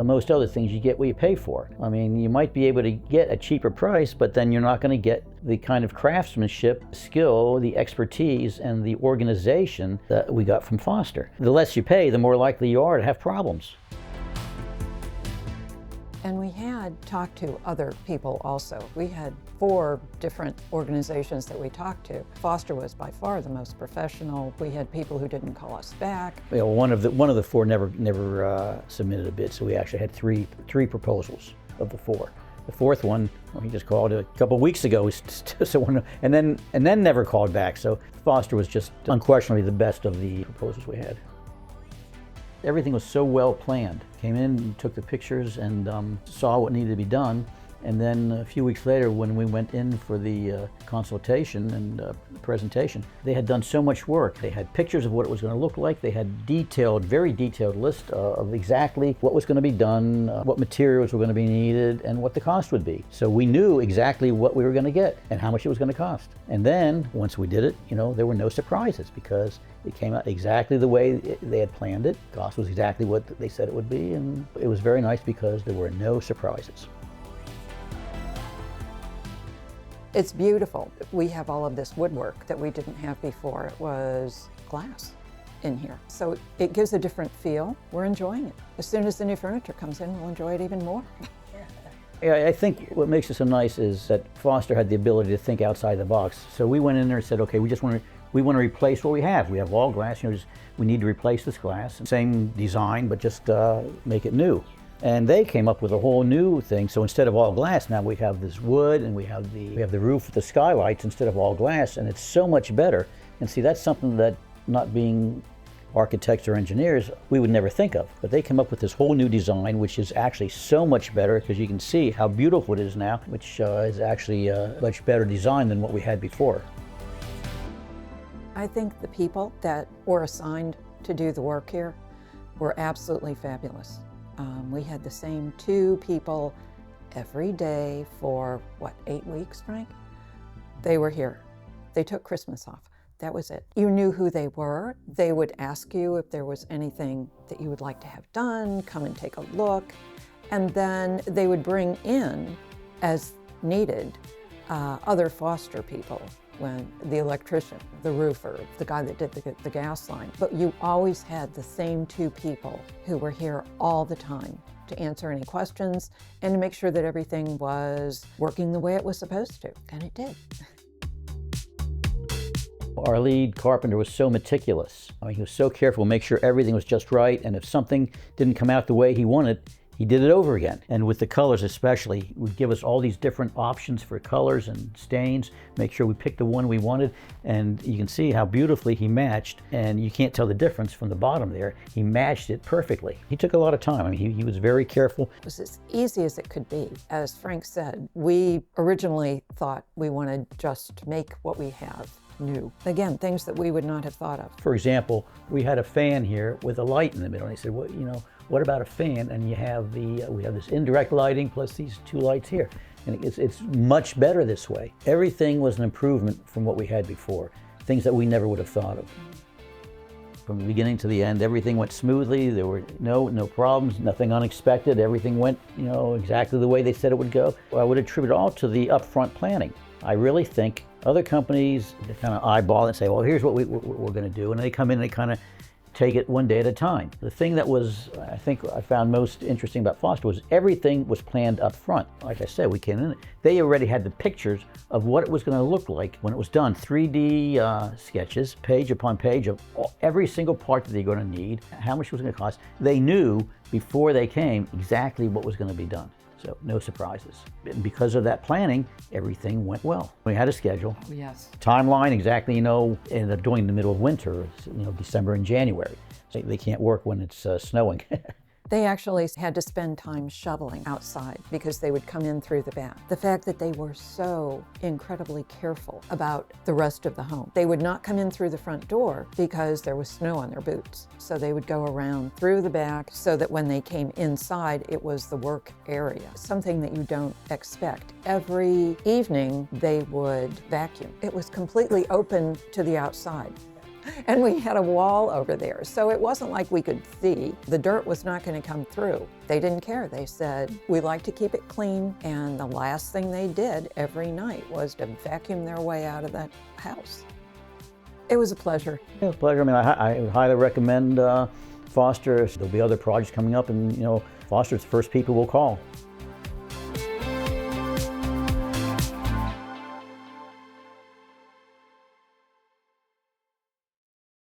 Most other things, you get what you pay for. I mean, you might be able to get a cheaper price, but then you're not going to get the kind of craftsmanship, skill, the expertise, and the organization that we got from Foster. The less you pay, the more likely you are to have problems. And we had talked to other people also. We had 4 different organizations that we talked to. Foster was by far the most professional. We had people who didn't call us back. You know, one of the 4 never submitted a bid, so we actually had three proposals of the 4. The 4th one, well, he just called a couple of weeks ago, and then never called back. So Foster was just unquestionably the best of the proposals we had. Everything was so well planned. Came in, took the pictures, and saw what needed to be done. And then a few weeks later, when we went in for the consultation and presentation, they had done so much work. They had pictures of what it was going to look like. They had very detailed list of exactly what was going to be done, what materials were going to be needed, and what the cost would be. So we knew exactly what we were going to get and how much it was going to cost. And then, once we did it, you know, there were no surprises because it came out exactly the way they had planned it. Cost was exactly what they said it would be, and it was very nice because there were no surprises. It's beautiful. We have all of this woodwork that we didn't have before. It was glass in here. So it gives a different feel. We're enjoying it. As soon as the new furniture comes in, we'll enjoy it even more. Yeah, I think what makes it so nice is that Foster had the ability to think outside the box. So we went in there and said, okay, we want to replace what we have. We have all glass, you know, we need to replace this glass. Same design, but just make it new. And they came up with a whole new thing. So instead of all glass, now we have this wood, and we have the roof with the skylights instead of all glass, and it's so much better. And see, that's something that, not being architects or engineers, we would never think of. But they came up with this whole new design, which is actually so much better, because you can see how beautiful it is now, which is actually a much better design than what we had before. I think the people that were assigned to do the work here were absolutely fabulous. We had the same 2 people every day for, 8 weeks, Frank? They were here. They took Christmas off. That was it. You knew who they were. They would ask you if there was anything that you would like to have done, come and take a look. And then they would bring in, as needed, other Foster people. When the electrician, the roofer, the guy that did the gas line. But you always had the same 2 people who were here all the time to answer any questions and to make sure that everything was working the way it was supposed to, and it did. Our lead carpenter was so meticulous. I mean, he was so careful to make sure everything was just right, and if something didn't come out the way he wanted, he did it over again. And with the colors especially, he would give us all these different options for colors and stains, make sure we picked the one we wanted, and you can see how beautifully he matched, and you can't tell the difference from the bottom there. He matched it perfectly. He took a lot of time. I mean, he was very careful. It was as easy as it could be. As Frank said, we originally thought we wanted just to make what we have new. Again, things that we would not have thought of. For example, we had a fan here with a light in the middle, and he said, well, you know, what about a fan? And you have we have this indirect lighting plus these 2 lights here. And it's much better this way. Everything was an improvement from what we had before, things that we never would have thought of. From the beginning to the end, everything went smoothly. There were no problems, nothing unexpected. Everything went, you know, exactly the way they said it would go. Well, I would attribute it all to the upfront planning. I really think other companies, they kind of eyeball it and say, well, here's what we're going to do. And they come in and they kind of take it one day at a time. The thing that was, I think I found most interesting about Foster was everything was planned up front. Like I said, we came in, they already had the pictures of what it was going to look like when it was done. 3D sketches, page upon page of every single part that they're going to need, how much it was going to cost. They knew before they came exactly what was going to be done. So no surprises. And because of that planning, everything went well. We had a schedule. Oh, yes. Timeline exactly, you know, ended up doing the middle of winter, you know, December and January. So they can't work when it's snowing. They actually had to spend time shoveling outside because they would come in through the back. The fact that they were so incredibly careful about the rest of the home. They would not come in through the front door because there was snow on their boots. So they would go around through the back so that when they came inside, it was the work area. Something that you don't expect. Every evening, they would vacuum. It was completely open to the outside. And we had a wall over there, so it wasn't like we could see. The dirt was not going to come through. They didn't care. They said, we like to keep it clean, and the last thing they did every night was to vacuum their way out of that house. It was a pleasure. It was a pleasure. I mean, I highly recommend Foster. There'll be other projects coming up, and Foster's the first people we'll call.